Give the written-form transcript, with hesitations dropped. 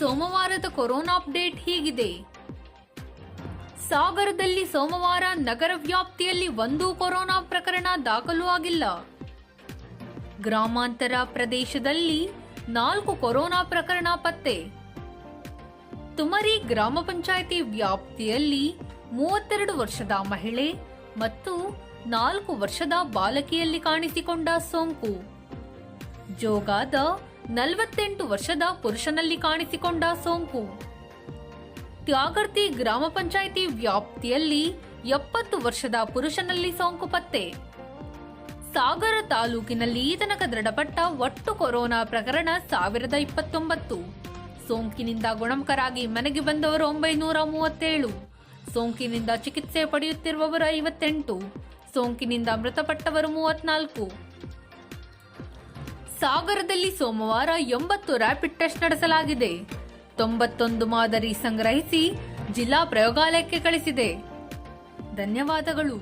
ಸೋಮವಾರದ corona update ಹೀಗಿದೆ. ಸಾಗರದಲ್ಲಿ ಸೋಮವಾರ ನಗರ ವ್ಯಾಪ್ತಿಯಲ್ಲಿ ಒಂದು ಕೊರೋನಾ ಪ್ರಕರಣ ದಾಖಲು ಆಗಿಲ್ಲ. ಗ್ರಾಮಾಂತರ ಪ್ರದೇಶದಲ್ಲಿ 4 ಕೊರೋನಾ ಪ್ರಕರಣ ಪತ್ತೆ. ತುಮರಿ ಗ್ರಾಮ ಪಂಚಾಯಿತಿ ವ್ಯಾಪ್ತಿಯಲ್ಲಿ 32 ವರ್ಷದ ಮಹಿಳೆ ಮತ್ತು 4 ವರ್ಷದ ಬಾಲಕಿಯಲ್ಲಿ ಕಾಣಿಸಿಕೊಂಡ ಸೋಂಕು. ಜೋಗಾದ 48 ವರ್ಷದ ಪುರುಷನಲ್ಲಿ ಕಾಣಿಸಿಕೊಂಡ ಸೋಂಕು. ತ್ಯಾಗರ್ತಿ ಗ್ರಾಮ ಪಂಚಾಯಿತಿ ವ್ಯಾಪ್ತಿಯಲ್ಲಿ 70 ವರ್ಷದ ಪುರುಷನಲ್ಲಿ ಸೋಂಕು ಪತ್ತೆ. ಸಾಗರ ತಾಲೂಕಿನಲ್ಲಿ ಈತನಕ ದೃಢಪಟ್ಟ ಒಟ್ಟು ಕೊರೋನಾ ಪ್ರಕರಣ 1029. ಸೋಂಕಿನಿಂದ ಗುಣಮುಖರಾಗಿ ಮನೆಗೆ ಬಂದವರು 937. ಸೋಂಕಿನಿಂದ ಚಿಕಿತ್ಸೆ ಪಡೆಯುತ್ತಿರುವವರು 58. ಸೋಂಕಿನಿಂದ ಮೃತಪಟ್ಟವರು 34. ಸಾಗರದಲ್ಲಿ ಸೋಮವಾರ 80 ರ್ಯಾಪಿಡ್ ಟೆಸ್ಟ್ ನಡೆಸಲಾಗಿದೆ. 91 ಮಾದರಿ ಸಂಗ್ರಹಿಸಿ ಜಿಲ್ಲಾ ಪ್ರಯೋಗಾಲಯಕ್ಕೆ ಕಳಿಸಿದೆ. ಧನ್ಯವಾದಗಳು.